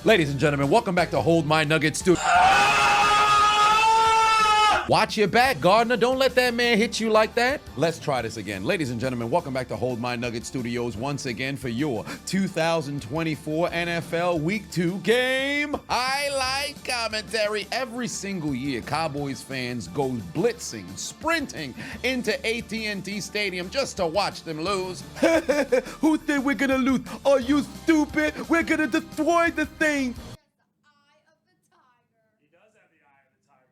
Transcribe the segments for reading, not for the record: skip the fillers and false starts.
Ladies and gentlemen, welcome back to Hold My Nuggets Studio. Watch your back, Gardner. Don't let that man hit you like that. Let's try this again. Ladies and gentlemen, welcome back to Hold My Nuggets Studios once again for your 2024 NFL Week 2 game highlight commentary. Every single year, Cowboys fans go blitzing, sprinting into AT&T Stadium just to watch them lose. Who think we're gonna lose? Are you stupid? We're gonna destroy the thing.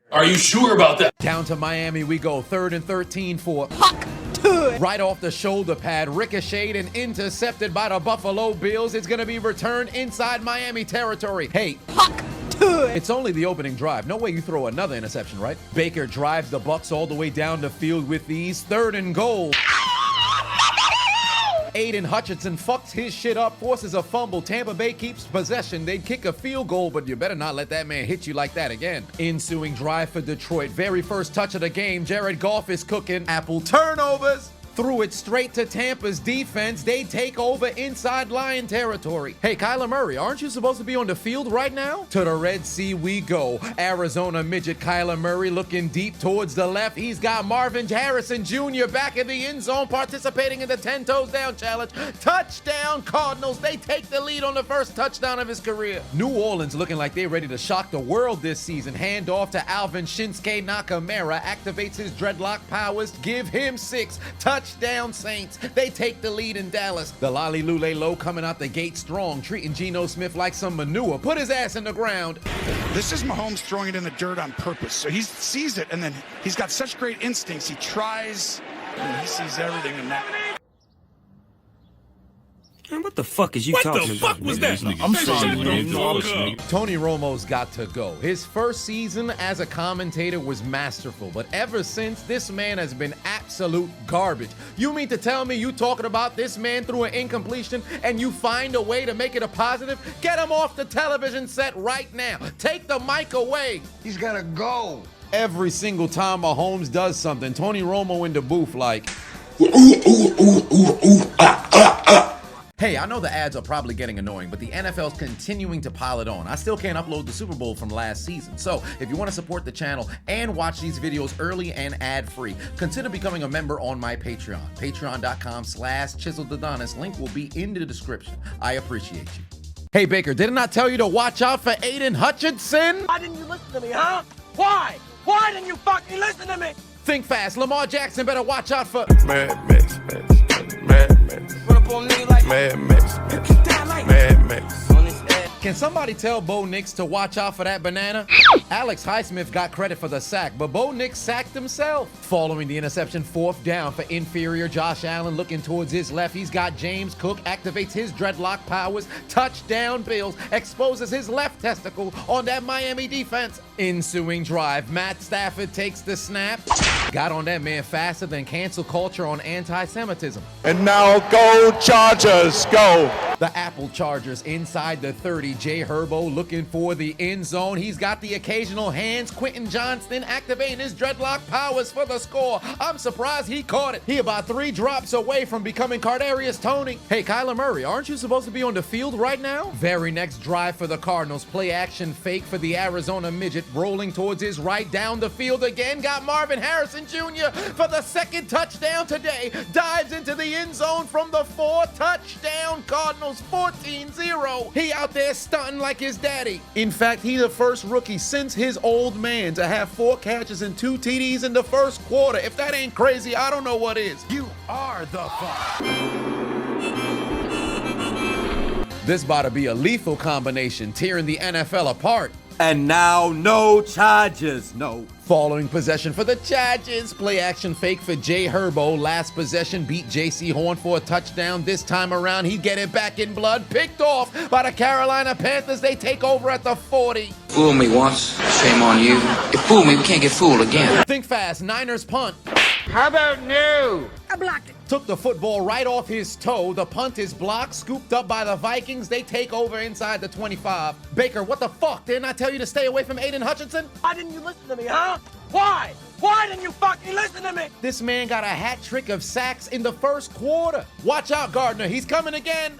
Are you sure about that? Down to Miami we go, 3rd and 13 for Huck to it. Right off the shoulder pad, ricocheted and intercepted by the Buffalo Bills. It's gonna be returned inside Miami territory. Hey, Huck to it. It's only the opening drive. No way you throw another interception, right? Baker drives the Bucs all the way down the field with these 3rd and goal. Aiden Hutchinson fucks his shit up, forces a fumble. Tampa Bay keeps possession. They'd kick a field goal, but you better not let that man hit you like that again. Ensuing drive for Detroit. Very first touch of the game. Jared Goff is cooking. Apple turnovers. Threw it straight to Tampa's defense. They take over inside Lion territory. Hey, Kyler Murray, aren't you supposed to be on the field right now? To the Red Sea we go. Arizona midget Kyler Murray looking deep towards the left. He's got Marvin Harrison Jr. back in the end zone participating in the 10 toes down challenge. Touchdown Cardinals. They take the lead on the first touchdown of his career. New Orleans looking like they're ready to shock the world this season. Hand off to Alvin Shinsuke Nakamura. Activates his dreadlock powers. Give him 6. Touchdown Saints. They take the lead in Dallas. The Lolly Lule Low coming out the gate strong, treating Geno Smith like some manure. Put his ass in the ground. This is Mahomes throwing it in the dirt on purpose. So he sees it, and then he's got such great instincts. He tries, and he sees everything in that. Man, what the fuck is you talking about? What the fuck was that? I'm sorry, man. Tony Romo's got to go. His first season as a commentator was masterful, but ever since, this man has been absolute garbage. You mean to tell me you talking about this man through an incompletion and you find a way to make it a positive? Get him off the television set right now. Take the mic away. He's gotta go. Every single time Mahomes does something, Tony Romo in the booth like, hey, I know the ads are probably getting annoying, but the NFL's continuing to pile it on. I still can't upload the Super Bowl from last season. So if you want to support the channel and watch these videos early and ad-free, consider becoming a member on my Patreon. Patreon.com/Chiseled Adonis. Link will be in the description. I appreciate you. Hey, Baker, didn't I tell you to watch out for Aiden Hutchinson? Why didn't you listen to me, huh? Why? Why didn't you fucking listen to me? Think fast. Lamar Jackson better watch out for Mad Max. Run up on nigga like Mad Max. Mad Mad Max. on his ass. Can somebody tell Bo Nix to watch out for that banana? Alex Highsmith got credit for the sack, but Bo Nix sacked himself. Following the interception, 4th down for inferior Josh Allen looking towards his left. He's got James Cook, activates his dreadlock powers. Touchdown Bills, exposes his left testicle on that Miami defense. Ensuing drive, Matt Stafford takes the snap. Got on that man faster than cancel culture on anti-Semitism. And now go Chargers, go. The Apple Chargers inside the 30. Jay Herbo looking for the end zone. He's got the occasional hands. Quentin Johnston activating his dreadlock powers for the score. I'm surprised he caught it. He about 3 drops away from becoming Cardarius Toney. Hey, Kyler Murray, aren't you supposed to be on the field right now? Very next drive for the Cardinals. Play action fake for the Arizona midget. Rolling towards his right down the field again. Got Marvin Harrison Jr. for the 2nd touchdown today. Dives into the end zone from the 4. Touchdown Cardinals 14-0. He out there stunting like his daddy. In fact, he's the first rookie since his old man to have 4 catches and 2 TDs in the first quarter. If that ain't crazy, I don't know what is. You are the fuck. This about to be a lethal combination, tearing the NFL apart. And now, no charges, no. Following possession for the Chargers. Play action fake for Jay Herbo. Last possession beat J.C. Horn for a touchdown. This time around, he'd get it back in blood. Picked off by the Carolina Panthers. They take over at the 40. Fool me once, shame on you. You fool me, we can't get fooled again. Think fast. Niners punt. How about new? I blocked it. Took the football right off his toe. The punt is blocked, scooped up by the Vikings. They take over inside the 25. Baker, what the fuck? Didn't I tell you to stay away from Aiden Hutchinson? Why didn't you listen to me, huh? Why? Why didn't you fucking listen to me? This man got a hat trick of sacks in the first quarter. Watch out, Gardner. He's coming again.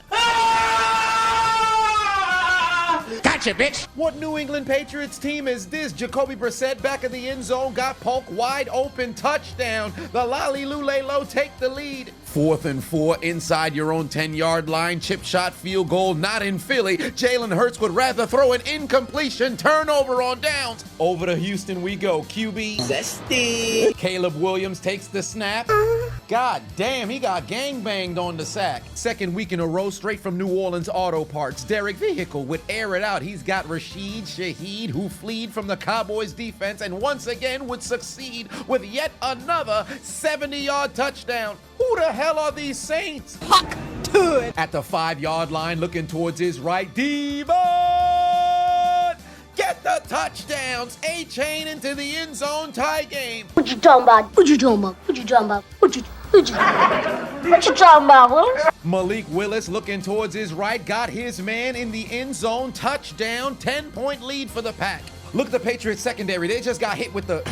Gotcha! Gotcha, bitch. What New England Patriots team is this? Jacoby Brissett back in the end zone, got Polk wide open, touchdown. The Lolly Lulelo take the lead. 4th and 4 inside your own 10-yard line, chip shot field goal, not in Philly. Jalen Hurts would rather throw an incompletion, turnover on downs. Over to Houston we go, QB. Zesty. Caleb Williams takes the snap. God damn, he got gangbanged on the sack. Second week in a row, straight from New Orleans Auto Parts. Derek Vehicle would air it out. He's got Rashid Shaheed, who fled from the Cowboys defense and once again would succeed with yet another 70-yard touchdown. Who the hell are these Saints? Fuck to it. At the 5-yard line, looking towards his right, Devon! Get the touchdowns. A-Chain into the end zone, tie game. What you talking about? What you talking about? What you talking about? What you talking about, Willis? Malik Willis looking towards his right, got his man in the end zone, touchdown, 10-point lead for the Pack. Look at the Patriots secondary. They just got hit with the...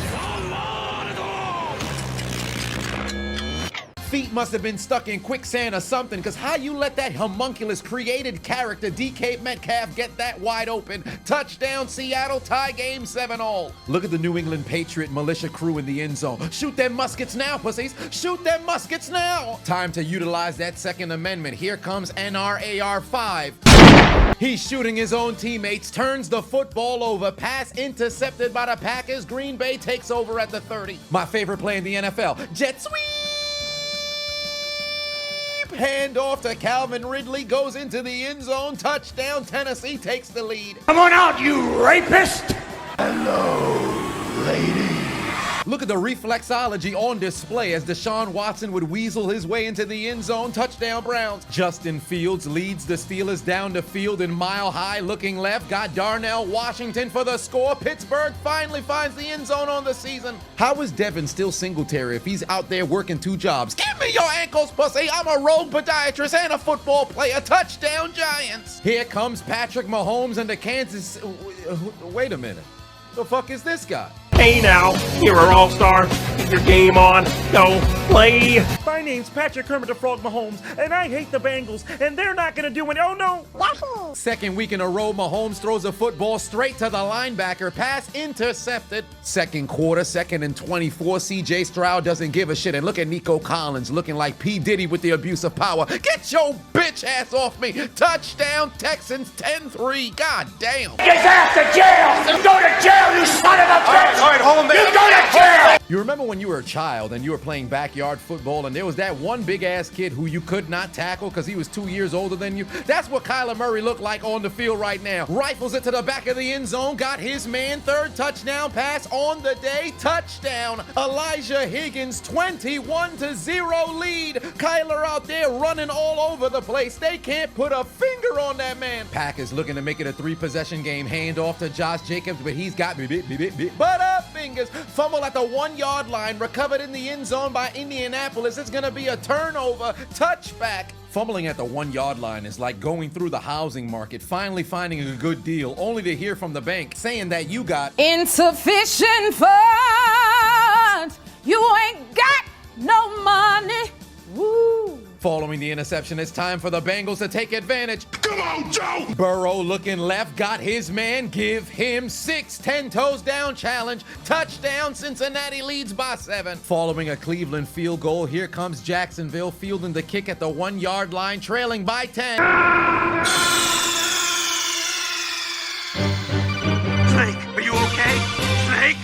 Feet must have been stuck in quicksand or something, because how you let that homunculus created character DK Metcalf get that wide open? Touchdown Seattle, tie game 7-all. Look at the New England Patriot militia crew in the end zone. Shoot them muskets now, pussies. Shoot them muskets now. Time to utilize that Second Amendment. Here comes NRAR 5. He's shooting his own teammates, turns the football over, pass intercepted by the Packers. Green Bay takes over at the 30. My favorite play in the NFL, jet sweep. Hand off to Calvin Ridley, goes into the end zone, touchdown, Tennessee takes the lead. Come on out, you rapist. Hello, ladies. Look at the reflexology on display as Deshaun Watson would weasel his way into the end zone, touchdown Browns. Justin Fields leads the Steelers down the field in Mile High, looking left, got Darnell Washington for the score. Pittsburgh finally finds the end zone on the season. How is Devin still Singletary if he's out there working 2 jobs? Give me your ankles, pussy. I'm a rogue podiatrist and a football player. Touchdown Giants. Here comes Patrick Mahomes and the Kansas... Wait a minute. The fuck is this guy? Hey now, you're an all-star. Get your game on. Go play. My name's Patrick Kermit the Frog Mahomes, and I hate the Bengals, and they're not gonna do it. Oh no! Wahoo! Second week in a row, Mahomes throws a football straight to the linebacker. Pass intercepted. Second quarter, 2nd and 24. CJ Stroud doesn't give a shit. And look at Nico Collins looking like P. Diddy with the abuse of power. Get your bitch ass off me. Touchdown, Texans 10-3. God damn. Get back to jail. You go to jail, you son of a bitch. All right, hold on, man. You go to jail. You remember when you were a child and you were playing backyard football and there was that one big-ass kid who you could not tackle because he was 2 years older than you? That's what Kyler Murray looked like on the field right now. Rifles it to the back of the end zone, got his man, 3rd touchdown pass on the day, touchdown. Elijah Higgins, 21-0 lead. Kyler out there running all over the place. They can't put a finger on that man. Packers looking to make it a 3-possession game. Hand off to Josh Jacobs, but he's got fingers. Fumble at the 1-yard line, recovered in the end zone by Indianapolis. It's gonna be a turnover, touchback. Fumbling at the 1-yard line is like going through the housing market, finally finding a good deal, only to hear from the bank saying that you got insufficient funds. You ain't got no money. Woo. Following the interception, it's time for the Bengals to take advantage. Come on, Joe. Burrow looking left, got his man, give him 6, 10 toes down challenge. Touchdown, Cincinnati leads by 7. Following a Cleveland field goal, here comes Jacksonville fielding the kick at the 1-yard line, trailing by 10. Snake, are you okay? Snake?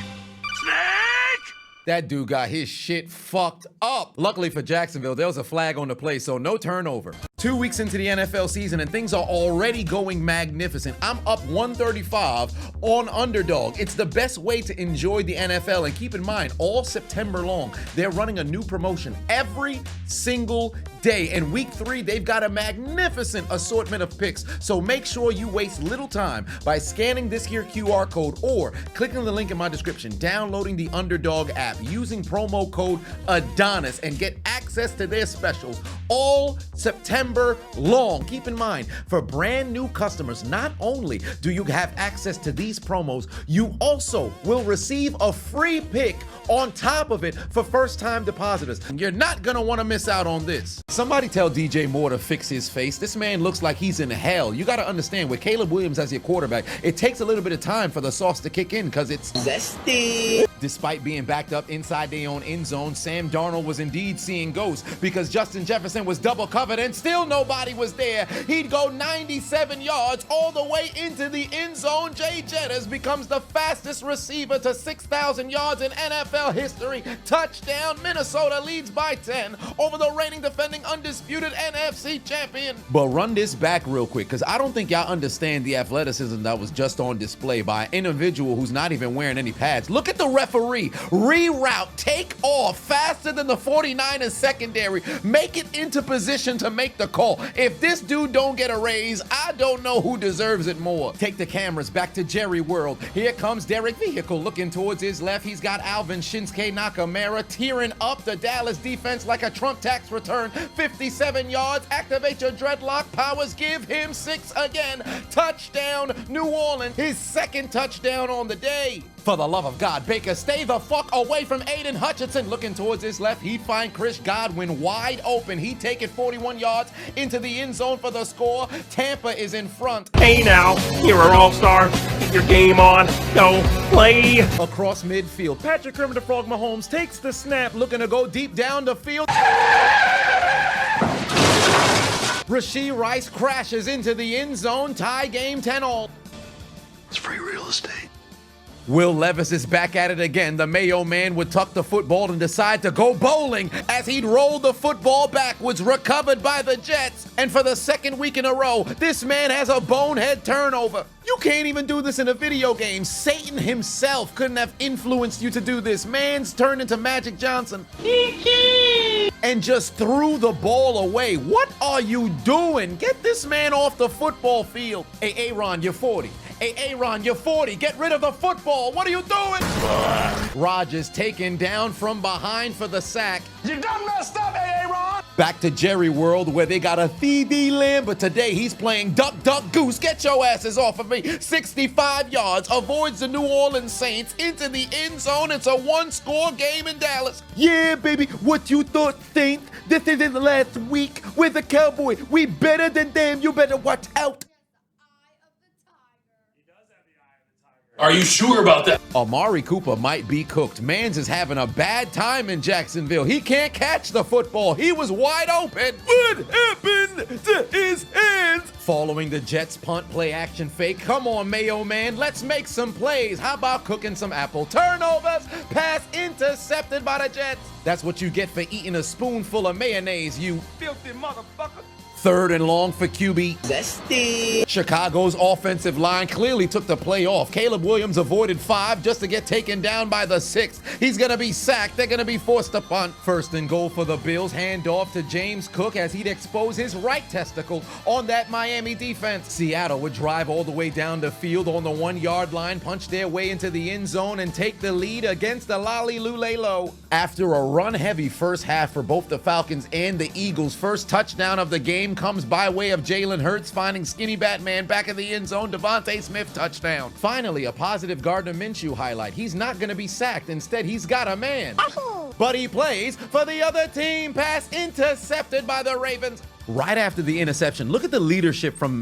That dude got his shit fucked up. Luckily for Jacksonville, there was a flag on the play, so no turnover. 2 weeks into the NFL season and things are already going magnificent. I'm up 135 on Underdog. It's the best way to enjoy the NFL, and keep in mind, all September long, they're running a new promotion every single day. And week 3, they've got a magnificent assortment of picks. So make sure you waste little time by scanning this here QR code or clicking the link in my description, downloading the Underdog app, using promo code Adonis, and get access to their specials all September long. Keep in mind, for brand new customers, not only do you have access to these promos, you also will receive a free pick on top of it for first-time depositors. You're not gonna want to miss out on this. Somebody tell DJ Moore to fix his face. This man looks like he's in hell. You got to understand, with Caleb Williams as your quarterback, it takes a little bit of time for the sauce to kick in because it's zesty. Despite being backed up inside their own end zone, Sam Darnold was indeed seeing ghosts because Justin Jefferson was double covered and still nobody was there. He'd go 97 yards all the way into the end zone. Jay Jettas becomes the fastest receiver to 6,000 yards in NFL history. Touchdown. Minnesota leads by 10 over the reigning defending undisputed NFC champion. But run this back real quick because I don't think y'all understand the athleticism that was just on display by an individual who's not even wearing any pads. Look at the referee. Reroute, take off faster than the 49ers secondary. Make it into position to make the call. If this dude don't get a raise, I don't know who deserves it more. Take the cameras back to Jerry World. Here comes Derek Vehicle looking towards his left. He's got Alvin Shinsuke Nakamura tearing up the Dallas defense like a Trump tax return. 57 yards, activate your dreadlock powers, give him 6 again. Touchdown, New Orleans, his second touchdown on the day. For the love of God, Baker, stay the fuck away from Aiden Hutchinson. Looking towards his left, he'd find Chris Godwin wide open. He'd take it 41 yards into the end zone for the score. Tampa is in front. Hey now, you're an all-star. Get your game on. Go play. Across midfield, Patrick Kermit the Frog Mahomes takes the snap. looking to go deep down the field. Rashee Rice crashes into the end zone. Tie game 10-all. It's free real estate. Will Levis is back at it again. The Mayo man would tuck the football and decide to go bowling as he'd roll the football backwards, recovered by the Jets. And for the second week in a row, this man has a bonehead turnover. You can't even do this in a video game. Satan himself couldn't have influenced you to do this. Man's turned into Magic Johnson and just threw the ball away. What are you doing? Get this man off the football field. Hey, Aaron, you're 40. Hey, Aaron, you're 40. Get rid of the football. What are you doing? Rodgers taken down from behind for the sack. You done messed up, Aaron! Back to Jerry World where they got a CD Lamb, but today he's playing Duck, Duck, Goose. Get your asses off of me. 65 yards, avoids the New Orleans Saints into the end zone. It's a one-score game in Dallas. Yeah, baby, what you thought, Saints? This isn't last week. We're the Cowboys. We better than them. You better watch out. Are you sure about that? Amari Cooper might be cooked. Mans is having a bad time in Jacksonville. He can't catch the football. He was wide open. What happened to his hands? Following the Jets punt play action fake. Come on, Mayo man. Let's make some plays. How about cooking some apple turnovers? Pass intercepted by the Jets. That's what you get for eating a spoonful of mayonnaise, you filthy motherfucker. 3rd and long for QB. Zesty. Chicago's offensive line clearly took the play off. Caleb Williams avoided 5 just to get taken down by the 6th. He's going to be sacked. They're going to be forced to punt. 1st and goal for the Bills. Hand off to James Cook as he'd expose his right testicle on that Miami defense. Seattle would drive all the way down the field on the 1-yard line, punch their way into the end zone, and take the lead against the Lolly-Lulelo. After a run-heavy first half for both the Falcons and the Eagles, first touchdown of the game comes by way of Jalen Hurts finding Skinny Batman back in the end zone. Devontae Smith touchdown. Finally, a positive Gardner Minshew highlight. He's not going to be sacked. Instead, he's got a man. But he plays for the other team. Pass intercepted by the Ravens. Right after the interception, look at the leadership from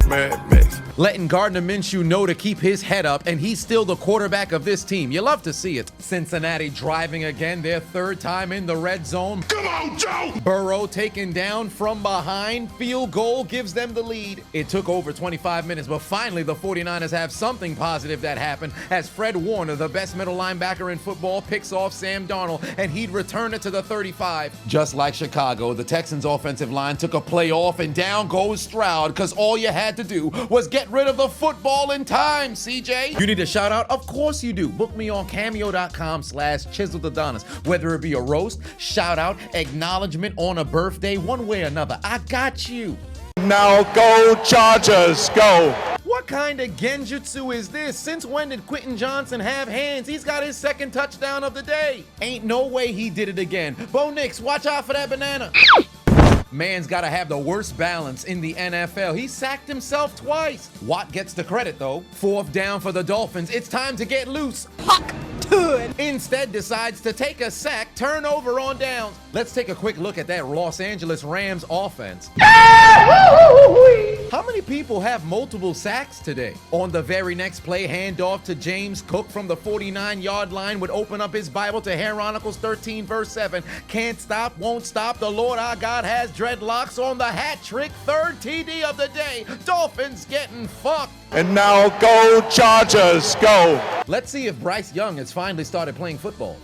letting Gardner Minshew know to keep his head up, and he's still the quarterback of this team. You love to see it. Cincinnati driving again, their 3rd time in the red zone. Come on, Joe! Burrow taken down from behind. Field goal gives them the lead. It took over 25 minutes, but finally the 49ers have something positive that happened as Fred Warner, the best middle linebacker in football, picks off Sam Darnold, and he'd return it to the 35. Just like Chicago, the Texans' offensive line took a play off, and down goes Stroud because all you had to do was get rid of the football in time, CJ. You need a shout out? Of course you do. Book me on cameo.com/Chiseled Adonis. Whether it be a roast, shout out, acknowledgement on a birthday, one way or another, I got you. Now go Chargers, go. What kind of genjutsu is this? Since when did Quentin Johnson have hands? He's got his 2nd touchdown of the day. Ain't no way he did it again. Bo Nix, watch out for that banana. Man's got to have the worst balance in the NFL. He sacked himself twice. Watt gets the credit, though. 4th down for the Dolphins. It's time to get loose. Huck good. Instead decides to take a sack, turnover on downs. Let's take a quick look at that Los Angeles Rams offense. How many people have multiple sacks today? On the very next play, handoff to James Cook from the 49-yard line would open up his Bible to Chronicles 13, verse 7. Can't stop, won't stop. The Lord our God has dreadlocks on the hat trick. Third TD of the day. Dolphins getting fucked. And now go Chargers, go. Let's see if Bryce Young has finally started playing football.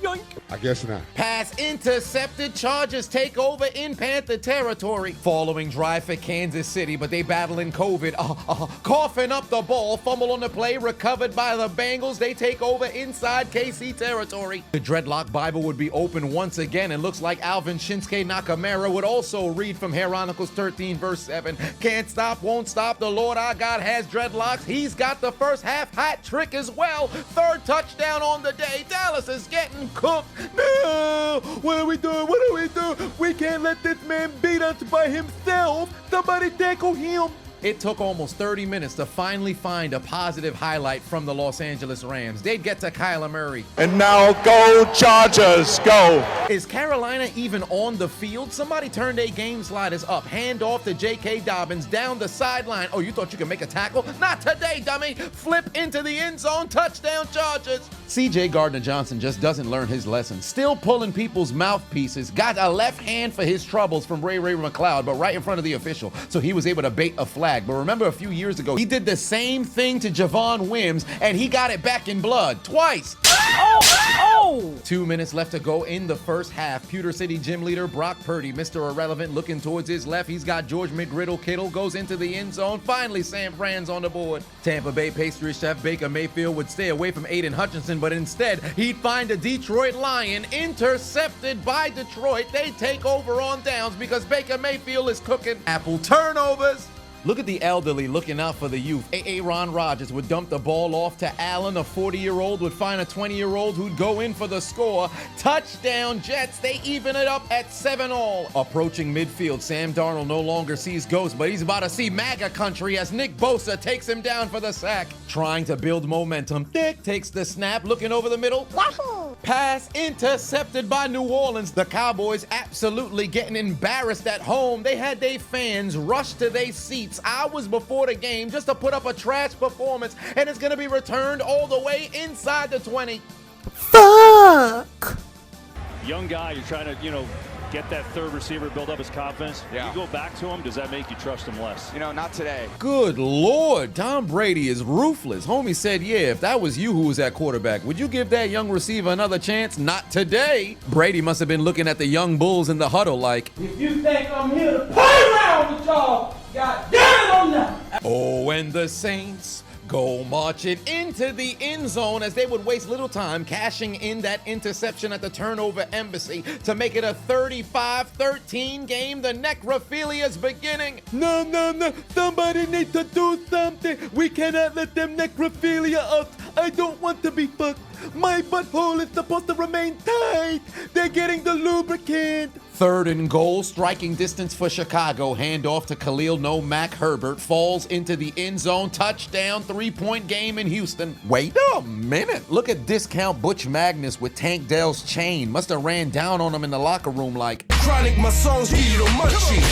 I guess not. Pass intercepted. Chargers take over in Panther territory. Following drive for Kansas City, but they battling COVID. Coughing up the ball. Fumble on the play. Recovered by the Bengals. They take over inside KC territory. The Dreadlock Bible would be open once again, and looks like Alvin Shinsuke Nakamura would also read from Chronicles 13, verse 7. Can't stop, won't stop. The Lord our God has dreadlocks. He's got the first half hat trick as well. Third touchdown on the day. Dallas is getting cooked. No! What are we doing? What are we doing? We can't let this man beat us by himself. Somebody tackle him. It took almost 30 minutes to finally find a positive highlight from the Los Angeles Rams. They'd get to Kyler Murray. And now go Chargers, go. Is Carolina even on the field? Somebody turned their game sliders up. Hand off to J.K. Dobbins down the sideline. Oh, you thought you could make a tackle? Not today, dummy. Flip into the end zone. Touchdown, Chargers. C.J. Gardner-Johnson just doesn't learn his lesson. Still pulling people's mouthpieces. Got a left hand for his troubles from Ray McLeod, but right in front of the official. So he was able to bait a flag. But remember a few years ago, he did the same thing to Javon Wims, and he got it back in blood twice. 2 minutes left to go in the first half. Pewter City gym leader Brock Purdy, Mr. Irrelevant, looking towards his left. He's got George McGriddle. Kittle goes into the end zone. Finally, San Fran's on the board. Tampa Bay pastry chef Baker Mayfield would stay away from Aiden Hutchinson, but instead, he'd find a Detroit Lion intercepted by Detroit. They take over on downs because Baker Mayfield is cooking. Apple turnovers. Look at the elderly looking out for the youth. Aaron Rodgers would dump the ball off to Allen. A 40-year-old would find a 20-year-old who'd go in for the score. Touchdown, Jets. They even it up at 7-all. Approaching midfield, Sam Darnold no longer sees ghosts, but he's about to see MAGA country as Nick Bosa takes him down for the sack. Trying to build momentum, Dick takes the snap, looking over the middle. Pass intercepted by New Orleans. The Cowboys absolutely getting embarrassed at home. They had their fans rush to their seats hours before the game just to put up a trash performance, and it's gonna be returned all the way inside the 20. Fuck. Young guy, you're trying to, get that third receiver, build up his confidence. Yeah. You go back to him, does that make you trust him less? Not today. Good Lord, Tom Brady is ruthless. Homie said, yeah, if that was you who was at quarterback, would you give that young receiver another chance? Not today. Brady must have been looking at the young bulls in the huddle like, if you think I'm here to play around with y'all, God damn it, I'm not. oh, and the Saints go marching into the end zone as they would waste little time cashing in that interception at the turnover embassy to make it a 35-13 game. The necrophilia's beginning. No, somebody needs to do something. We cannot let them necrophilia us. I don't want to be fucked. My butthole is supposed to remain tight. They're getting the lubricant. 3rd and goal, striking distance for Chicago. Handoff to Khalil No Mac Herbert. Falls into the end zone. Touchdown, 3-point game in Houston. Wait a minute. Look at discount Butch Magnus with Tank Dell's chain. Must have ran down on him in the locker room like, Chronic, my songs give you the munchie.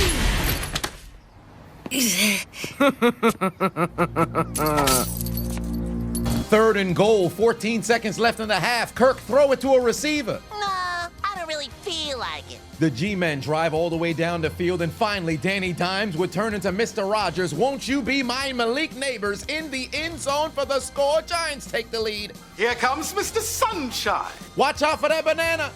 3rd and goal, 14 seconds left in the half. Kirk, throw it to a receiver. No, I don't really feel like it. The G-men drive all the way down the field, and finally Danny Dimes would turn into Mr. Rogers. Won't you be my Malik Neighbors in the end zone for the score? Giants take the lead. Here comes Mr. Sunshine. Watch out for that banana.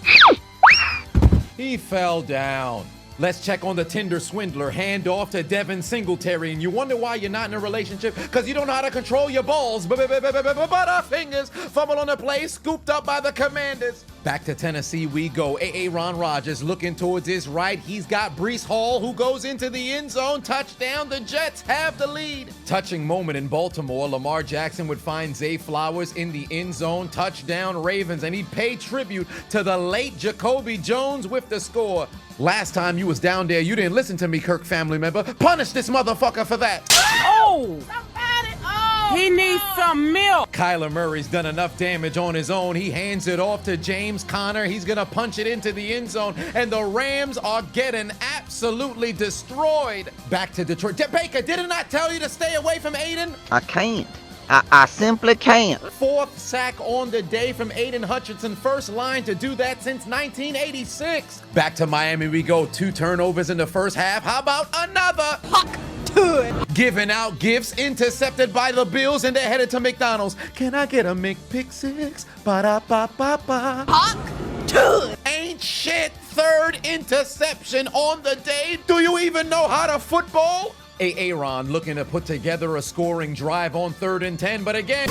He fell down. Let's check on the Tinder swindler. Hand off to Devin Singletary. And you wonder why you're not in a relationship? Because you don't know how to control your balls. Butterfingers. Fumble on the play. Scooped up by the Commanders. Back to Tennessee we go. Aaron Rodgers looking towards his right. He's got Breece Hall who goes into the end zone. Touchdown. The Jets have the lead. Touching moment in Baltimore. Lamar Jackson would find Zay Flowers in the end zone. Touchdown Ravens. And he'd pay tribute to the late Jacoby Jones with the score. Last time you was down there, you didn't listen to me, Kirk family member. Punish this motherfucker for that. Oh! Somebody, oh! He needs some milk. Kyler Murray's done enough damage on his own. He hands it off to James Conner. He's going to punch it into the end zone, and the Rams are getting absolutely destroyed. Back to Detroit. Baker, didn't I tell you to stay away from Aiden? I can't. I simply can't. Fourth sack on the day from Aiden Hutchinson. First line to do that since 1986. Back to Miami we go. 2 turnovers in the first half. How about another? Huck to it. Giving out gifts. Intercepted by the Bills, and they're headed to McDonald's. Can I get a McPick-6? Ba-da-ba-ba-ba. Huck to it. Ain't shit. Third interception on the day. Do you even know how to football? Aaron looking to put together a scoring drive on 3rd and 10, but again,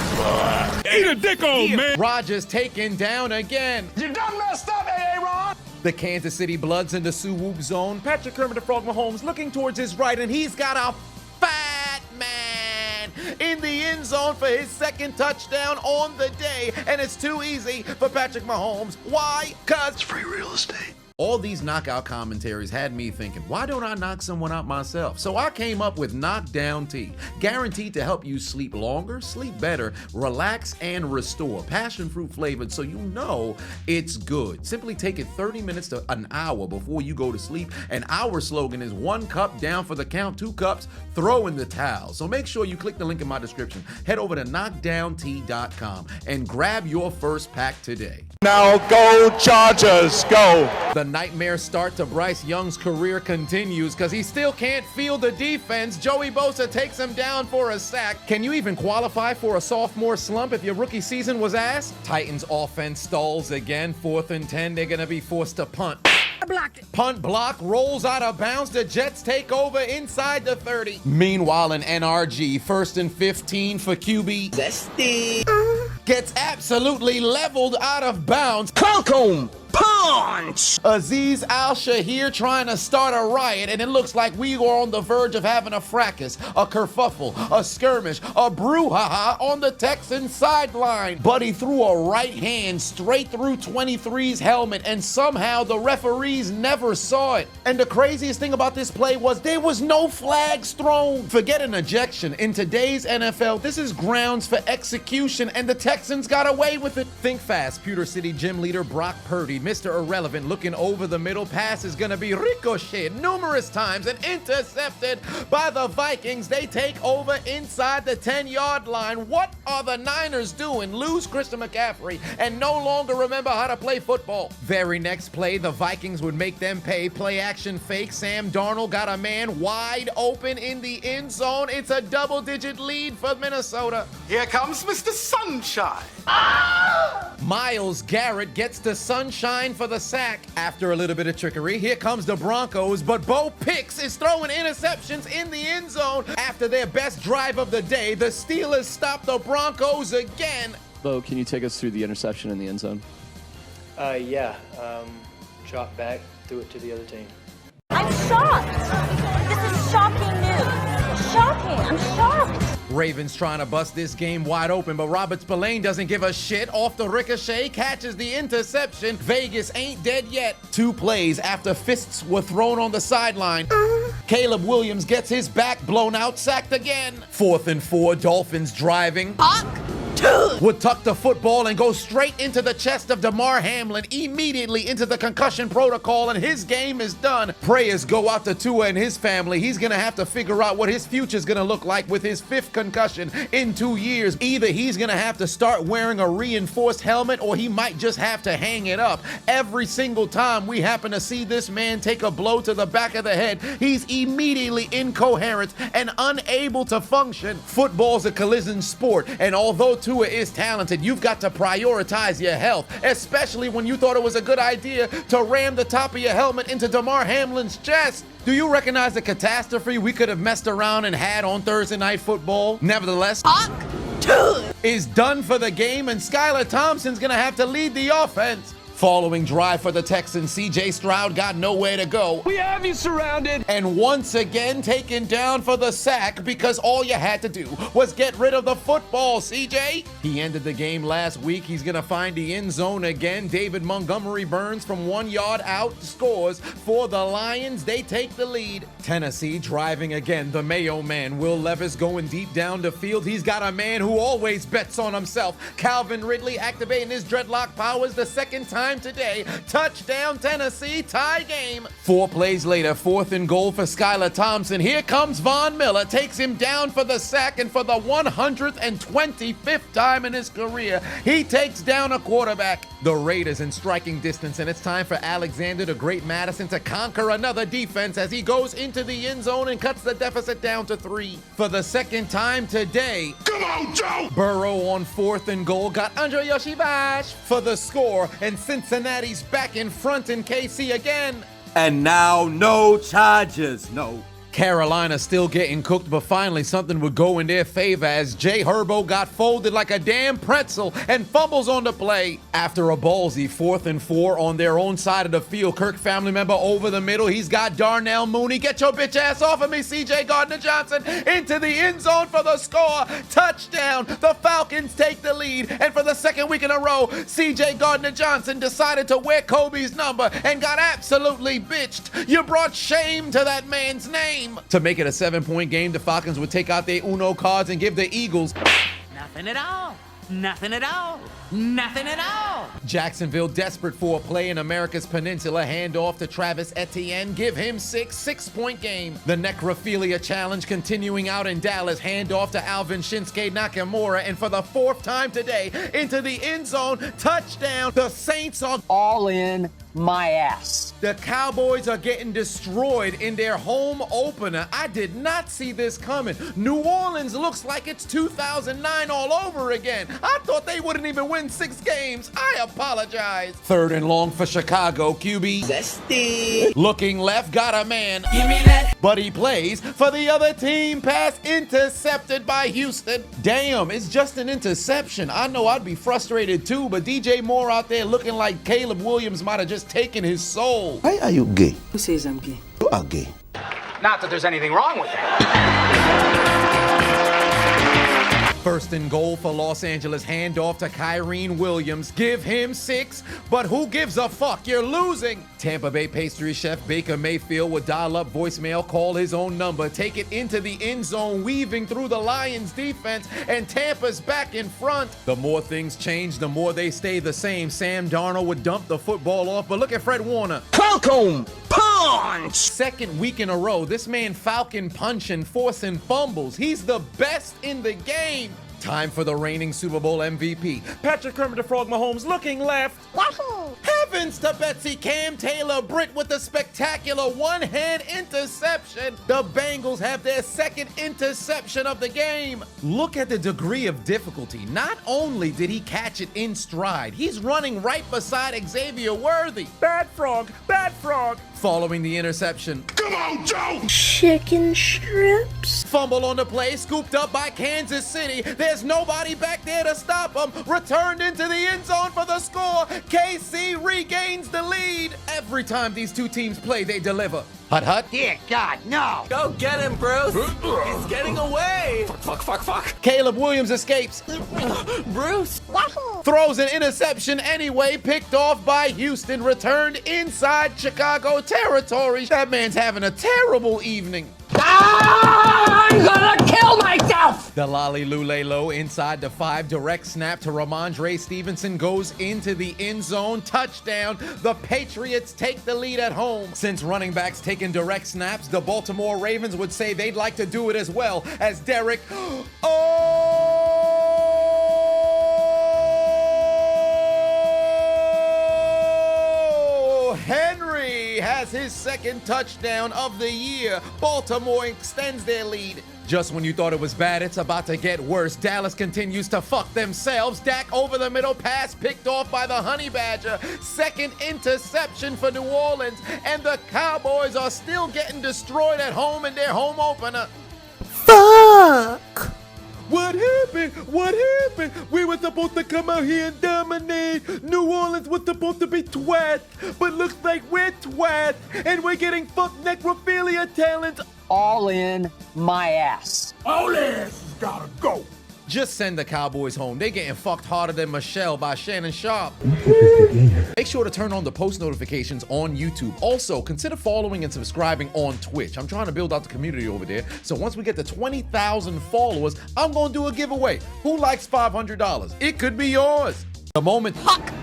eat a dick, old man. Rodgers taken down again. You done messed up, Aaron. The Kansas City Bloods in the Sioux zone. Patrick Kermit the Frog Mahomes looking towards his right, and he's got a Fat man in the end zone for his 2nd touchdown on the day, and it's too easy for Patrick Mahomes. Why? Cause it's free real estate. All these knockout commentaries had me thinking, why don't I knock someone out myself? So I came up with Knockdown Tea, guaranteed to help you sleep longer, sleep better, relax, and restore. Passion fruit flavored, so you know it's good. Simply take it 30 minutes to an hour before you go to sleep, and our slogan is 1 cup down for the count, 2 cups, throw in the towel. So make sure you click the link in my description. Head over to knockdowntea.com and grab your first pack today. Now go Chargers, go. The nightmare start to Bryce Young's career continues because he still can't field the defense. Joey Bosa takes him down for a sack. Can you even qualify for a sophomore slump if your rookie season was ass? Titans offense stalls again. 4th and 10, they're going to be forced to punt. Blocked it. Punt block, rolls out of bounds. The Jets take over inside the 30. Meanwhile, in NRG, 1st and 15 for QB. Zesty. Gets absolutely leveled out of bounds. Concombe. Punch! Aziz Al-Shahir trying to start a riot, and it looks like we are on the verge of having a fracas, a kerfuffle, a skirmish, a brouhaha on the Texans sideline. But he threw a right hand straight through 23's helmet, and somehow the referees never saw it. And the craziest thing about this play was there was no flags thrown. Forget an ejection. In today's NFL, this is grounds for execution, and the Texans got away with it. Think fast. Pewter City gym leader Brock Purdy, Mr. Irrelevant, looking over the middle. Pass is going to be ricocheted numerous times and intercepted by the Vikings. They take over inside the 10-yard line. What are the Niners doing? Lose Christian McCaffrey and no longer remember how to play football. Very next play, the Vikings would make them pay. Play action fake. Sam Darnold got a man wide open in the end zone. It's a double-digit lead for Minnesota. Here comes Mr. Sunshine. Myles Garrett gets the sunshine for the sack. After a little bit of trickery, here comes the Broncos, but Bo Pix is throwing interceptions in the end zone. After their best drive of the day, the Steelers stop the Broncos again. Bo, can you take us through the interception in the end zone? Drop back, threw it to the other team. I'm shocked. This is shocking news. Shocking. I'm shocked. Ravens trying to bust this game wide open, but Robert Spillane doesn't give a shit. Off the ricochet, catches the interception. Vegas ain't dead yet. 2 plays after fists were thrown on the sideline. Caleb Williams gets his back blown out, sacked again. 4th and 4, Dolphins driving. Would tuck the football and go straight into the chest of Damar Hamlin, immediately into the concussion protocol, and his game is done. Prayers go out to Tua and his family. He's going to have to figure out what his future is going to look like with his 5th concussion in 2 years. Either he's going to have to start wearing a reinforced helmet, or he might just have to hang it up. Every single time we happen to see this man take a blow to the back of the head, he's immediately incoherent and unable to function. Football's a collision sport, and although Tua is talented, you've got to prioritize your health, especially when you thought it was a good idea to ram the top of your helmet into Damar Hamlin's chest. Do you recognize the catastrophe we could have messed around and had on Thursday Night Football? Nevertheless, is done for the game, and Skylar Thompson's gonna have to lead the offense. Following drive for the Texans, C.J. Stroud got nowhere to go. We have you surrounded. And once again taken down for the sack because all you had to do was get rid of the football, C.J. He ended the game last week. He's going to find the end zone again. David Montgomery Burns from 1 yard out scores for the Lions. They take the lead. Tennessee driving again. The Mayo man, Will Levis, going deep down the field. He's got a man who always bets on himself. Calvin Ridley activating his dreadlock powers the second time today. Touchdown Tennessee, tie game. 4 plays later, 4th and goal for Skylar Thompson. Here comes Von Miller, takes him down for the sack, and for the 125th time in his career, he takes down a quarterback. The Raiders in striking distance, and it's time for Alexander the Great Madison to conquer another defense as he goes into the end zone and cuts the deficit down to 3. For the second time today, come on, Joe! Burrow on 4th and goal got Andre Yoshibash for the score, and Cincinnati's back in front in KC again. And now no charges, no. Carolina still getting cooked, but finally something would go in their favor as Jay Herbo got folded like a damn pretzel and fumbles on the play. After a ballsy 4th and 4 on their own side of the field, Kirk family member over the middle. He's got Darnell Mooney. Get your bitch ass off of me, C.J. Gardner-Johnson, into the end zone for the score. Touchdown. The Falcons take the lead, and for the second week in a row, C.J. Gardner-Johnson decided to wear Kobe's number and got absolutely bitched. You brought shame to that man's name. To make it a 7-point game, the Falcons would take out their Uno cards and give the Eagles Nothing at all. Nothing at all. Nothing at all. Jacksonville desperate for a play in America's Peninsula. Hand off to Travis Etienne. Give him 6-point game. The Necrophilia Challenge continuing out in Dallas. Hand off to Alvin Shinsuke Nakamura. And for the 4th time today, into the end zone. Touchdown. The Saints are All in my ass. The Cowboys are getting destroyed in their home opener. I did not see this coming. New Orleans looks like it's 2009 all over again. I thought they wouldn't even win 6 games. I apologize. 3rd and long for Chicago. QB Zesty. looking left, got a man. Give me that. But he plays for the other team. Pass intercepted by Houston. Damn, it's just an interception. I know I'd be frustrated too, but DJ Moore out there looking like Caleb Williams might have just taken his soul. Why are you gay? Who says I'm gay? You are gay. Not that there's anything wrong with that. 1st and goal for Los Angeles. Hand off to Kyrene Williams. Give him 6, but who gives a fuck? You're losing. Tampa Bay pastry chef Baker Mayfield would dial up voicemail, call his own number, take it into the end zone, weaving through the Lions defense, and Tampa's back in front. The more things change, the more they stay the same. Sam Darnold would dump the football off, but look at Fred Warner. Falcon punch. 2nd week in a row, this man Falcon punching, forcing fumbles. He's the best in the game. Time for the reigning Super Bowl MVP. Patrick Kermit the Frog Mahomes looking left. Wahoo! Heavens to Betsy Cam Taylor Britt with the spectacular one-hand interception. The Bengals have their 2nd interception of the game. Look at the degree of difficulty. Not only did he catch it in stride, he's running right beside Xavier Worthy. Bad frog. Bad frog. Following the interception, come on, Joe! Chicken strips. Fumble on the play, scooped up by Kansas City. There's nobody back there to stop him. Returned into the end zone for the score. KC regains the lead. Every time these two teams play, they deliver. Hut hut. Dear God, no. Go get him, Bruce. He's getting away. Fuck. Caleb Williams escapes. Bruce. Wahoo! Throws an interception anyway, picked off by Houston, returned inside Chicago territory. That man's having a terrible evening. I'm gonna kill myself! The Lolly Lulelo inside the 5, direct snap to Ramondre Stevenson goes into the end zone. Touchdown. The Patriots take the lead at home. Since running backs taking direct snaps, the Baltimore Ravens would say they'd like to do it as well as Derek Henry has his 2nd touchdown of the year. Baltimore extends their lead. Just when you thought it was bad, it's about to get worse. Dallas continues to fuck themselves. Dak over the middle, pass picked off by the Honey Badger. 2nd interception for New Orleans. And the Cowboys are still getting destroyed at home in their home opener. Fuck! What happened? We were was supposed to come out here and dominate. New Orleans was supposed to be twat, but looks like we're twat, and we're getting fucked necrophilia talent. All in my ass. All ass has gotta go. Just send the Cowboys home. They getting fucked harder than Michelle by Shannon Sharp. Make sure to turn on the post notifications on YouTube. Also, consider following and subscribing on Twitch. I'm trying to build out the community over there. So once we get to 20,000 followers, I'm gonna do a giveaway. Who likes $500? It could be yours. The moment Huck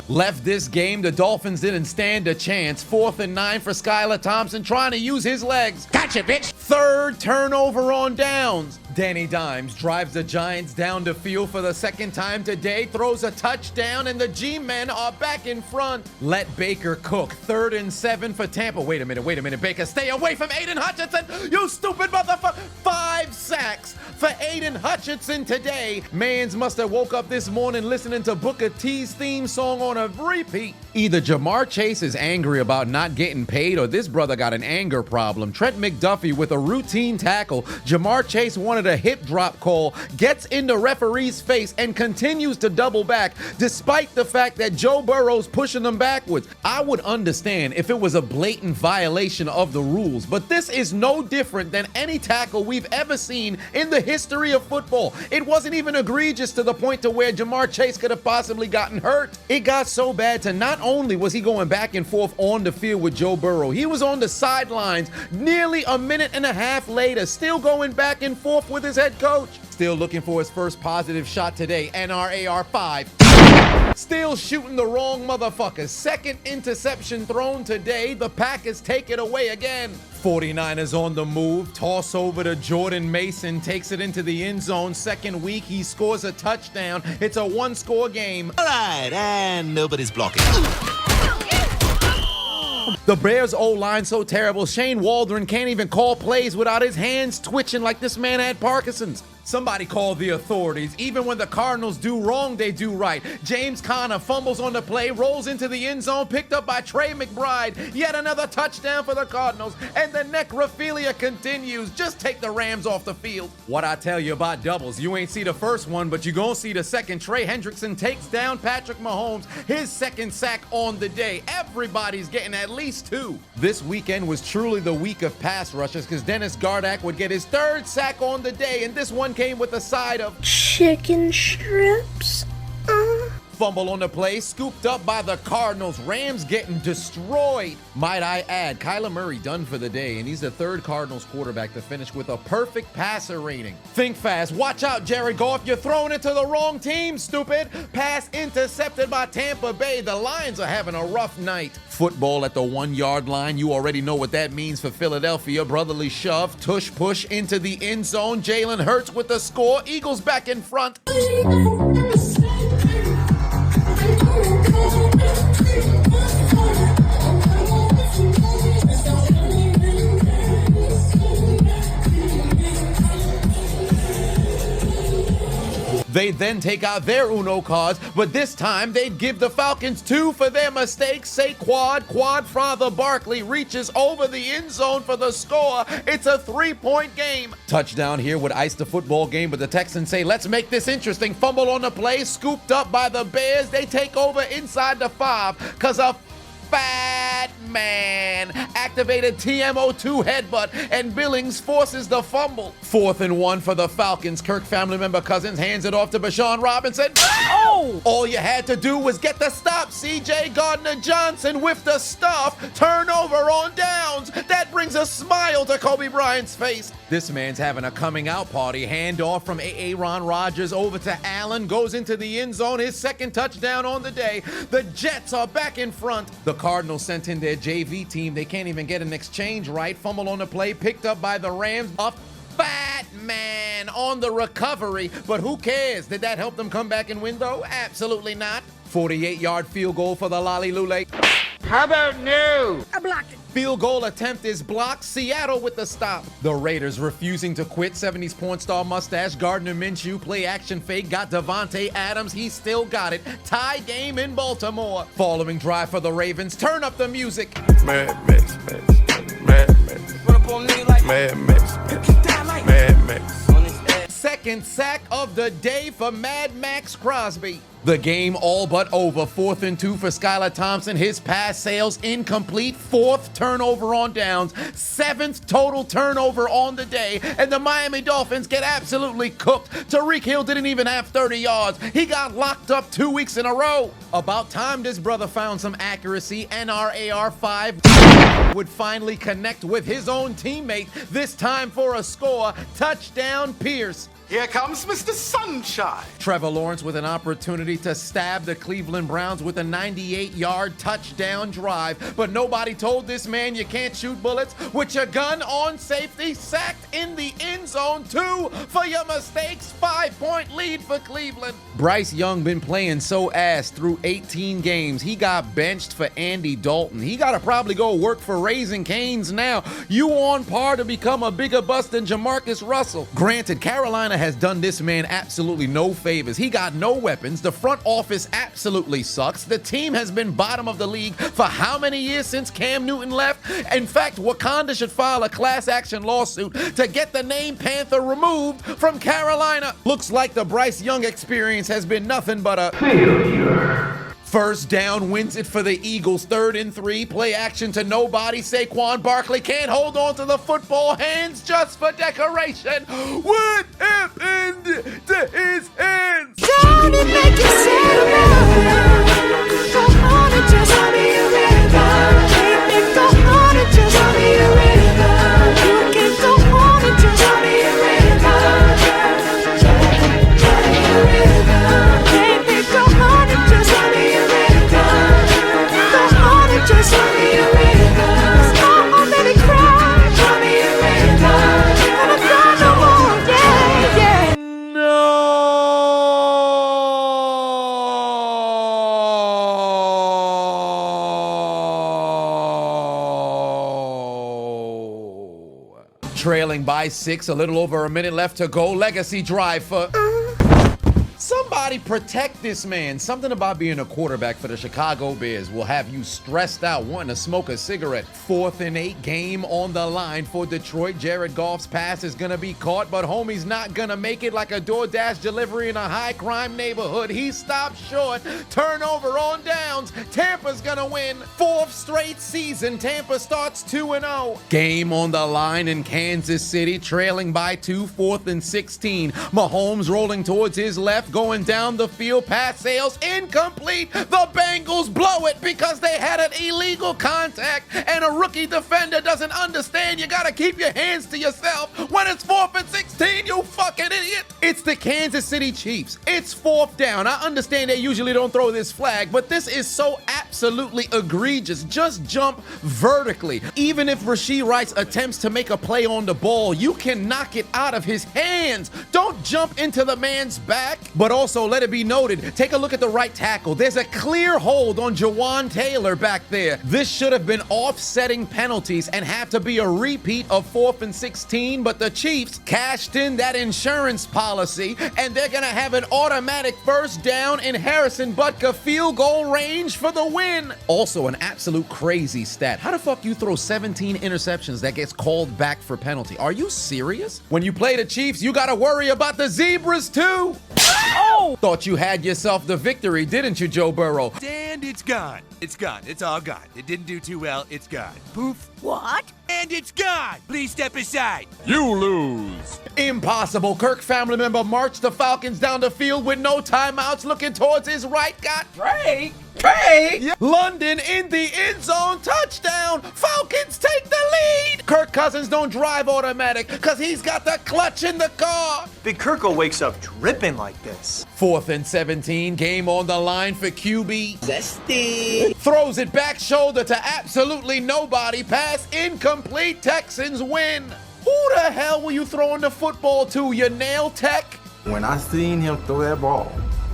left this game, the Dolphins didn't stand a chance. 4th and 9 for Skylar Thompson, trying to use his legs. Gotcha, bitch. 3rd turnover on downs. Danny Dimes drives the Giants down the field for the 2nd time today, throws a touchdown, and the G-men are back in front. Let Baker cook. 3rd and 7 for Tampa. Wait a minute, Baker. Stay away from Aiden Hutchinson, you stupid motherfucker. 5 sacks for Aiden Hutchinson today. Mans must have woke up this morning listening to Booker T's theme song on a repeat. Either Jamar Chase is angry about not getting paid, or this brother got an anger problem. Trent McDuffie with a routine tackle. Jamar Chase wanted a hip drop call, gets in the referee's face, and continues to double back, despite the fact that Joe Burrow's pushing them backwards. I would understand if it was a blatant violation of the rules, but this is no different than any tackle we've ever seen in the history of football. It wasn't even egregious to the point to where Jamar Chase could have possibly gotten hurt. It got so bad to not only was he going back and forth on the field with Joe Burrow, he was on the sidelines nearly a minute and a half later, still going back and forth with his head coach. Still looking for his first positive shot today, NRAR 5. Still shooting the wrong motherfucker. 2nd interception thrown today. The Packers take it away again. 49ers on the move. Toss over to Jordan Mason. Takes it into the end zone. 2nd week, he scores a touchdown. It's a 1-score game. All right, and nobody's blocking. The Bears' O-line so terrible, Shane Waldron can't even call plays without his hands twitching like this man had Parkinson's. Somebody call the authorities. Even when the Cardinals do wrong, they do right. James Conner fumbles on the play, rolls into the end zone, picked up by Trey McBride. Yet another touchdown for the Cardinals, and the necrophilia continues. Just take the Rams off the field. What I tell you about doubles, you ain't see the first one, but you gon' see the second. Trey Hendrickson takes down Patrick Mahomes, his 2nd sack on the day. Everybody's getting at least 2. This weekend was truly the week of pass rushes, because Dennis Gardeck would get his 3rd sack on the day, and this one came with a side of chicken strips. Fumble on the play, scooped up by the Cardinals. Rams getting destroyed. Might I add, Kyler Murray done for the day, and he's the 3rd Cardinals quarterback to finish with a perfect passer rating. Think fast. Watch out, Jared Goff. You're throwing it to the wrong team, stupid. Pass intercepted by Tampa Bay. The Lions are having a rough night. Football at the 1-yard line. You already know what that means for Philadelphia. Brotherly shove, tush push into the end zone. Jalen Hurts with the score. Eagles back in front. They then take out their Uno cards, but this time they'd give the Falcons 2 for their mistakes. Say quad Father Barkley reaches over the end zone for the score. It's a 3-point game. Touchdown here would ice the football game, but the Texans say, let's make this interesting. Fumble on the play, scooped up by the Bears. They take over inside the 5, because a fat man activated TMO2 headbutt, and Billings forces the fumble. 4th and 1 for the Falcons. Kirk family member Cousins hands it off to Bashawn Robinson. Oh! All you had to do was get the stop. CJ Gardner-Johnson with the stuff. Turnover on downs. That brings a smile to Kobe Bryant's face. This man's having a coming out party. Handoff from Aaron Rodgers over to Allen. Goes into the end zone. His 2nd touchdown on the day. The Jets are back in front. The Cardinals sent in their JV team. They can't even get an exchange right. Fumble on the play, picked up by the Rams. A fat man on the recovery, but who cares? Did that help them come back and win, though? Absolutely not. 48-yard field goal for the Lolly Lule. How about no? I blocked it. Field goal attempt is blocked. Seattle with the stop. The Raiders refusing to quit. 70s porn star mustache. Gardner Minshew play action fake. Got Devontae Adams. He still got it. Tie game in Baltimore. Following drive for the Ravens. Turn up the music. Mad Max. Mad Max. Mad Max. Mad Max. second sack of the day for Mad Max Crosby. The game all but over. 4th and 2 for Skylar Thompson. His pass sails incomplete. 4th turnover on downs. 7th total turnover on the day. And the Miami Dolphins get absolutely cooked. Tyreek Hill didn't even have 30 yards. He got locked up 2 weeks in a row. About time this brother found some accuracy. NRAR5 would finally connect with his own teammate. This time for a score. Touchdown Pierce. Here comes Mr. Sunshine. Trevor Lawrence with an opportunity to stab the Cleveland Browns with a 98-yard touchdown drive. But nobody told this man you can't shoot bullets with your gun on safety. Sacked in the end zone. 2 for your mistakes. 5-point lead for Cleveland. Bryce Young been playing so ass through 18 games. He got benched for Andy Dalton. He got to probably go work for Raising Cane's now. You on par to become a bigger bust than Jamarcus Russell. Granted, Carolina has done this man absolutely no favors. He got no weapons. The front office absolutely sucks. The team has been bottom of the league for how many years since Cam Newton left? In fact, Wakanda should file a class action lawsuit to get the name Panther removed from Carolina. Looks like the Bryce Young experience has been nothing but a failure. First down wins it for the Eagles. 3rd and 3. Play action to nobody. Saquon Barkley can't hold on to the football. Hands just for decoration. What happened to his hands? Don't it make you sad? Go on and just be a river. Keep it go on and just be a river. You can go on and just be a river. Keep it go on and just be a river. Go on and just be a river. Stop let it cry. Just be a river. Gonna cry no more. Yeah, yeah. Trailing by 6, a little over a minute left to go. Legacy drive for... Somebody protect this man. Something about being a quarterback for the Chicago Bears will have you stressed out wanting to smoke a cigarette. 4th and 8, game on the line for Detroit. Jared Goff's pass is going to be caught, but homie's not going to make it. Like a DoorDash delivery in a high-crime neighborhood. He stopped short. Turnover on downs. Tampa's going to win. 4th straight season. Tampa starts 2-0. Game on the line in Kansas City. Trailing by 2, 4th and 16. Mahomes rolling towards his left. Going down the field, pass sails incomplete. The Bengals blow it because they had an illegal contact, and a rookie defender doesn't understand you gotta keep your hands to yourself when it's 4th and 16, you fucking idiot. It's the Kansas City Chiefs. It's 4th down. I understand they usually don't throw this flag, but this is so absolutely egregious. Just jump vertically. Even if Rashee Rice attempts to make a play on the ball, you can knock it out of his hands. Don't jump into the man's back. But also, let it be noted, take a look at the right tackle. There's a clear hold on Jawan Taylor back there. This should have been offsetting penalties and have to be a repeat of 4th and 16, but the Chiefs cashed in that insurance policy, and they're gonna have an automatic first down in Harrison Butker field goal range for the win. Also, an absolute crazy stat. How the fuck you throw 17 interceptions that gets called back for penalty? Are you serious? When you play the Chiefs, you gotta worry about the Zebras too. Oh! Thought you had yourself the victory, didn't you, Joe Burrow? And it's gone. It's gone. It's all gone. It didn't do too well. It's gone. Poof. What? And it's gone. Please step aside. You lose. Impossible. Kirk family member marched the Falcons down the field with no timeouts, looking towards his right. Got Drake. Yeah. London in the end zone. Touchdown. Falcons take the lead. Kirk Cousins don't drive automatic because he's got the clutch in the car. Big Kirkle wakes up dripping like this. 4th and 17. Game on the line for QB. Zesty. Throws it back shoulder to absolutely nobody. Pass incomplete. Texans win. Who the hell were you throwing the football to, your nail tech? When I seen him throw that ball,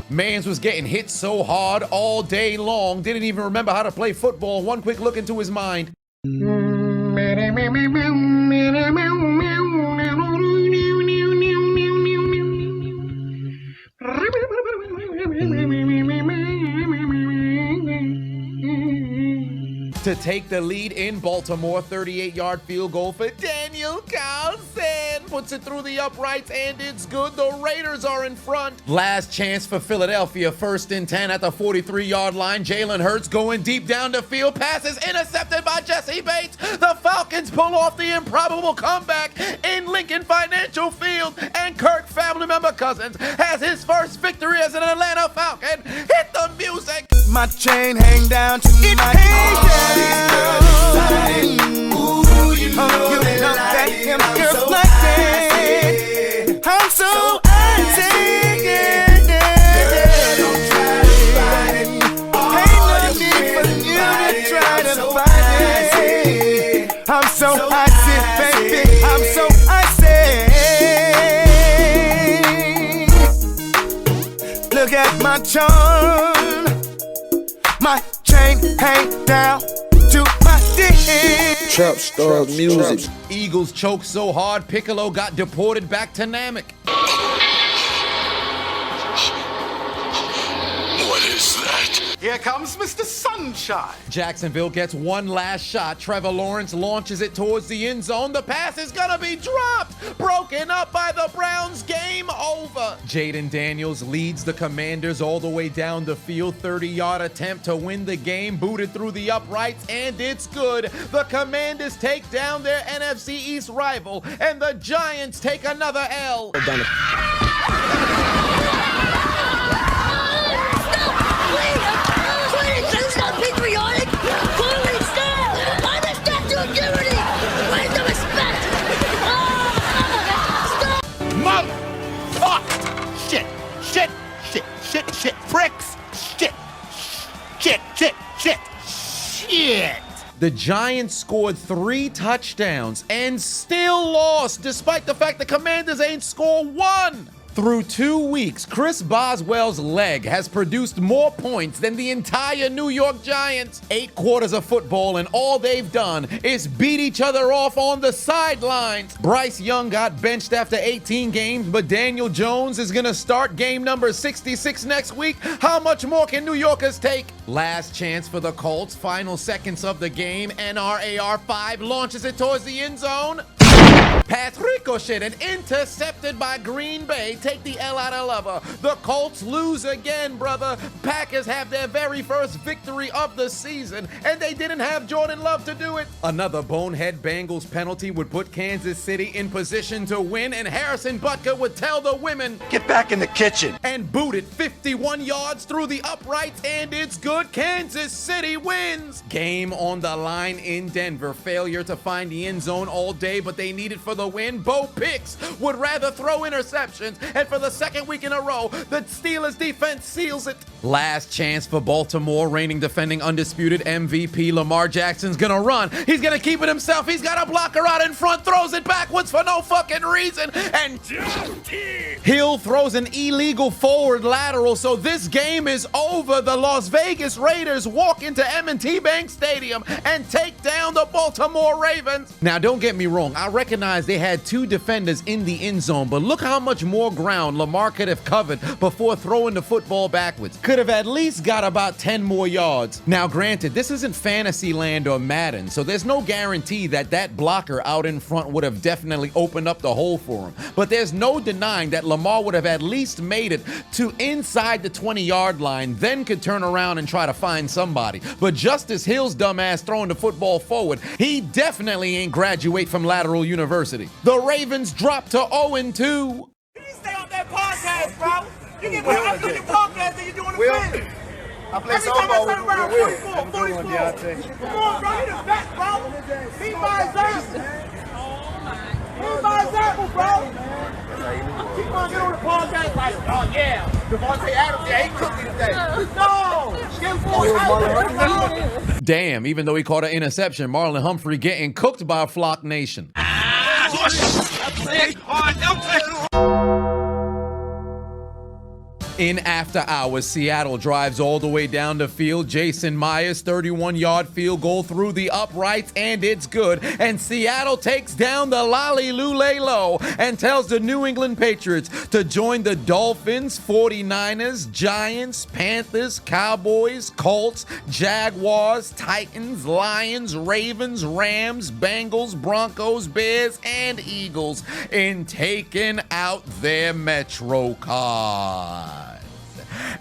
Mans was getting hit so hard all day long, didn't even remember how to play football. One quick look into his mind. to take the lead in Baltimore. 38-yard field goal for Daniel Carlson. Puts it through the uprights, and it's good. The Raiders are in front. Last chance for Philadelphia. 1st and 10 at the 43-yard line. Jalen Hurts going deep down the field. Passes intercepted by Jesse Bates. The Falcons pull off the improbable comeback in Lincoln Financial Field, and Kirk family member Cousins has his first victory as an Atlanta Falcon. Hit the music. My chain hang down to my head. Ooh, you know that him just like that. I'm so icy, Don't try to fight it. Ain't no need for you to try to fight it. I'm so icy, baby. I'm so icy. Look at my charm. My chain hang down to my dick. Trap star music. Eagles choked so hard, Piccolo got deported back to Namek. What is that? Here comes Mr. Sunshine. Jacksonville gets one last shot. Trevor Lawrence launches it towards the end zone. The pass is gonna be dropped. Broken up by the Browns. Game over. Jaden Daniels leads the Commanders all the way down the field. 30-yard attempt to win the game. Booted through the uprights, and it's good. The Commanders take down their NFC East rival, and the Giants take another L. Patriotic? Holy stop! I'm the Statue of Liberty! Where's the respect? Stop! Motherfuck! Shit! Pricks! Shit! The Giants scored 3 touchdowns and still lost, despite the fact the Commanders ain't scored 1. Through 2 weeks, Chris Boswell's leg has produced more points than the entire New York Giants. 8 quarters of football, and all they've done is beat each other off on the sidelines. Bryce Young got benched after 18 games, but Daniel Jones is gonna start game number 66 next week. How much more can New Yorkers take? Last chance for the Colts. Final seconds of the game. NRAR5 launches it towards the end zone. Pass ricocheted and intercepted by Green Bay. Take the L out of lover. The Colts lose again, brother. Packers have their very first victory of the season, and they didn't have Jordan Love to do it. Another bonehead Bengals penalty would put Kansas City in position to win, and Harrison Butker would tell the women, "Get back in the kitchen." And boot it 51 yards through the uprights, and it's good. Kansas City wins. Game on the line in Denver. Failure to find the end zone all day, but they needed for the win. Bo Picks would rather throw interceptions, and for the second week in a row, the Steelers defense seals it. Last chance for Baltimore. Reigning defending undisputed MVP Lamar Jackson's gonna run. He's gonna keep it himself. He's got a blocker out in front, throws it backwards for no fucking reason, and Hill throws an illegal forward lateral, so this game is over. The Las Vegas Raiders walk into M&T Bank Stadium and take down the Baltimore Ravens. Now, don't get me wrong. I recognize they had 2 defenders in the end zone, but look how much more ground Lamar could have covered before throwing the football backwards. Could have at least got about 10 more yards. Now, granted, this isn't Fantasyland or Madden, so there's no guarantee that that blocker out in front would have definitely opened up the hole for him. But there's no denying that Lamar would have at least made it to inside the 20-yard line, then could turn around and try to find somebody. But Justice Hill's dumbass throwing the football forward, he definitely ain't graduate from Lateral University. The Ravens drop to 0-2. You stay on that podcast, bro. You get more out of your podcast than you do on the field. I play softball with Will. 44. Come on, bro. You the best, bro. Be my example. Be my example, bro. Keep on getting on the podcast like, oh, yeah. Devontae Adams, yeah, he cooked me today. No. Get 4 out. Damn, even though he caught an interception, Marlon Humphrey getting cooked by Flock Nation. In after hours, Seattle drives all the way down the field. Jason Myers, 31-yard field goal through the uprights, and it's good. And Seattle takes down the Lollyloo and tells the New England Patriots to join the Dolphins, 49ers, Giants, Panthers, Cowboys, Colts, Jaguars, Titans, Lions, Ravens, Rams, Bengals, Broncos, Bears, and Eagles in taking out their Metro cards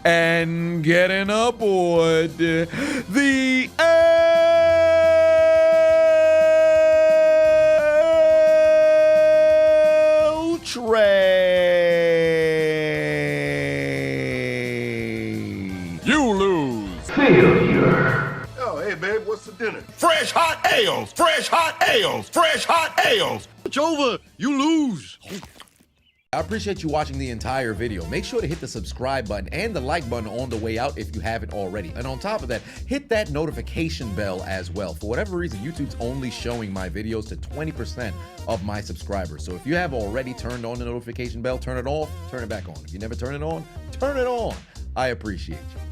and getting aboard the L train. You lose. Failure. Oh, hey, babe, what's for dinner? Fresh hot ales. Fresh hot ales. Fresh hot ales. It's over. You lose. I appreciate you watching the entire video. Make sure to hit the subscribe button and the like button on the way out if you haven't already. And on top of that, hit that notification bell as well. For whatever reason, YouTube's only showing my videos to 20% of my subscribers. So if you have already turned on the notification bell, turn it off, turn it back on. If you never turn it on, turn it on. I appreciate you.